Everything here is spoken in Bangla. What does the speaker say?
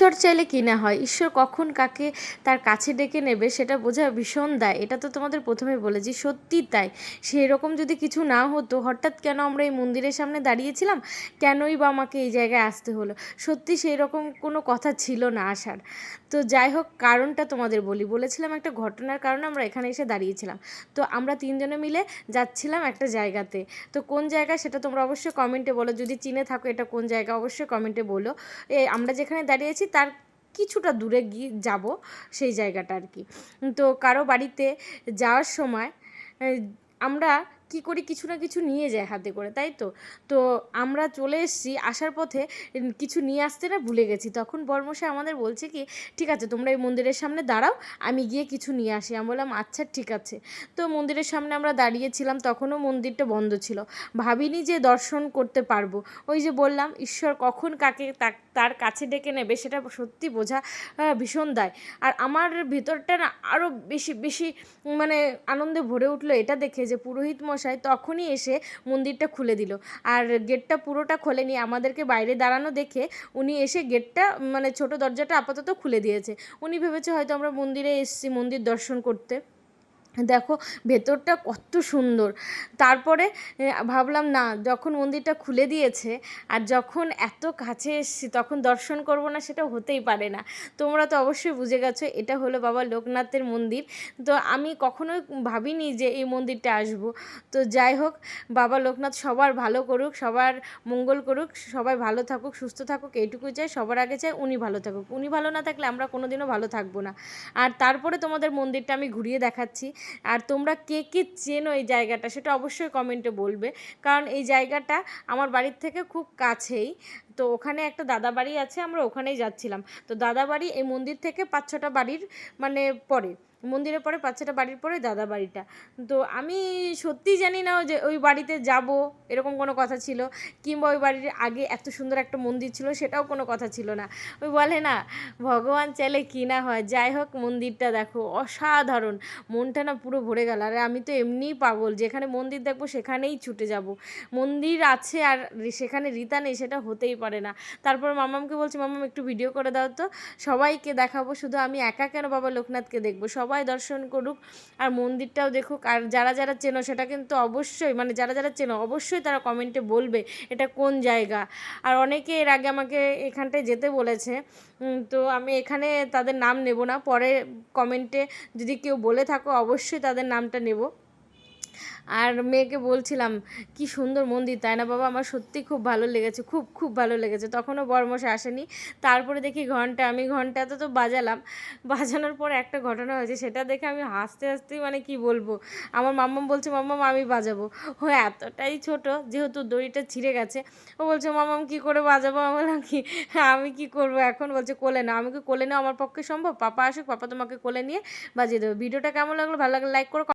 ঈশ্বর চাইলে কি না হয়, ঈশ্বর কখন কাকে তার কাছে ডেকে নেবে সেটা বোঝা ভীষণ দায়। এটা তো তোমাদের প্রথমে বলেছি, সত্যি তাই। সেই রকম যদি কিছু না হতো, হঠাৎ কেন আমরা এই মন্দিরের সামনে দাঁড়িয়েছিলাম, কেনই বা আমাকে এই জায়গায় আসতে হলো, সত্যি সেই রকম কোনো কথা ছিল না আসার। তো যাই হোক, কারণটা তোমাদের বলেছিলাম একটা ঘটনার কারণে আমরা এখানে এসে দাঁড়িয়েছিলাম। তো আমরা তিনজনে মিলে যাচ্ছিলাম একটা জায়গাতে। তো কোন জায়গা সেটা তোমরা অবশ্যই কমেন্টে বলো, যদি চিনে থাকো এটা কোন জায়গা অবশ্যই কমেন্টে বলো। আমরা যেখানে দাঁড়িয়েছি তার কিছুটা দূরে গিয়ে যাব, সেই জায়গাটা আর কি। তো কারো বাড়িতে যাওয়ার সময় আমরা কি করি, কিছু না কিছু নিয়ে যাই হাতে করে, তাই তো। তো আমরা চলে এসেছি, আসার পথে কিছু নিয়ে আসতে না ভুলে গেছি। তখন বর্মশাই আমাদের বলছে কি, ঠিক আছে তোমরা এই মন্দিরের সামনে দাঁড়াও, আমি গিয়ে কিছু নিয়ে আসি। আমি বললাম আচ্ছা ঠিক আছে। তো মন্দিরের সামনে আমরা দাঁড়িয়েছিলাম, তখনও মন্দিরটা বন্ধ ছিল। ভাবিনি যে দর্শন করতে পারবো। ওই যে বললাম, ঈশ্বর কখন কাকে তার কাছে ডেকে নেবে সেটা সত্যি বোঝা ভীষণ দায়। আর আমার ভেতরটা না আরও বেশি বেশি মানে আনন্দে ভরে উঠলো এটা দেখে যে পুরোহিত মশাই তখনই এসে মন্দিরটা খুলে দিল। আর গেটটা পুরোটা খোলেনি, আমাদেরকে বাইরে দাঁড়ানো দেখে উনি এসে গেটটা মানে ছোট দরজাটা আপাতত খুলে দিয়েছে। উনি ভেবেছে হয়তো আমরা মন্দিরে এসেছি মন্দির দর্শন করতে। দেখো ভেতরটা কত সুন্দর। তারপরে ভাবলাম না, যখন মন্দিরটা খুলে দিয়েছে আর যখন এত কাছে এসেছি তখন দর্শন করব না, সেটা হতেই পারে না। তোমরা তো অবশ্যই বুঝে গেছো এটা হলো বাবা লোকনাথের মন্দির। তো আমি কখনোই ভাবিনি যে এই মন্দিরটা আসবো। তো যাই হোক, বাবা লোকনাথ সবার ভালো করুক, সবার মঙ্গল করুক, সবাই ভালো থাকুক সুস্থ থাকুক, এইটুকুই চাই। সবার আগে চাই উনি ভালো থাকুক। উনি ভালো না থাকলে আমরা কোনোদিনও ভালো থাকবো না। আর তারপরে তোমাদের মন্দিরটা আমি ঘুরিয়ে দেখাচ্ছি। আর তোমরা কে কে চেনো এই জায়গাটা সেটা অবশ্যই কমেন্টে বলবে, কারণ এই জায়গাটা আমার বাড়ির থেকে খুব কাছেই। তো ওখানে একটা দাদা বাড়ি আছে, আমরা ওখানেই যাচ্ছিলাম। তো দাদা বাড়ি এই মন্দির থেকে 5-6টা বাড়ির মানে পরে, মন্দিরের পরে 5-6টা বাড়ির পরে দাদা বাড়িটা। তো আমি সত্যিই জানি না যে ওই বাড়িতে যাব এরকম কোনো কথা ছিল, কিংবা ওই বাড়ির আগে এত সুন্দর একটা মন্দির ছিল সেটাও কোনো কথা ছিল না। ওই বলে না, ভগবান চাইলে কি না হয়। যাই হোক, মন্দিরটা দেখো অসাধারণ, মনটা না পুরো ভরে গেল। আর আমি তো এমনিই পাগল, যেখানে মন্দির দেখবো সেখানেই ছুটে যাব। মন্দির আছে আর সেখানে রীতা নেই সেটা হতেই পারে না। তারপর মামামকে বলছি, মামাম একটু ভিডিও করে দাও তো, সবাইকে দেখাবো, শুধু আমি একা কেন বাবা লোকনাথকে দেখবো, সবাই দর্শন করুক আর মন্দিরটাও দেখুক। আর যারা যারা চেনো সেটা কিন্তু অবশ্যই, মানে যারা যারা চেনো অবশ্যই তারা কমেন্টে বলবে এটা কোন জায়গা। আর অনেকে এর আগে আমাকে এখানটায় যেতে বলেছে, তো আমি এখানে তাদের নাম নেব না, পরে কমেন্টে যদি কেউ বলে থাকো অবশ্যই তাদের নামটা নেব। আর মেয়েকে বলছিলাম কি সুন্দর মন্দির, তাই না বাবা? আমার সত্যি খুব ভালো লেগেছে, খুব খুব ভালো লেগেছে। তখনও বরমশাই আসেনি। তারপরে দেখি ঘন্টা, আমি ঘন্টাতে তো বাজালাম, বাজানোর পর একটা ঘটনা হয়েছে সেটা দেখে আমি হাসতে হাসতেই মানে কি বলবো। আমার মাম্মাম বলছে মাম্মাম আমি বাজাবো। ও এতটাই ছোট, যেহেতু দড়িটা ছিঁড়ে গেছে, ও বলছে মাম্মাম কী করে বাজাবো। আমি বললাম কি, আমি কি করবো এখন? বলছে কোলে নাও। আমি কি কোলে নেওয়া আমার পক্ষে সম্ভব? পাপা আসুক, পাপা তোমাকে কোলে নিয়ে বাজিয়ে দেবো। ভিডিওটা কেমন লাগলো? ভালো লাগলে লাইক করো।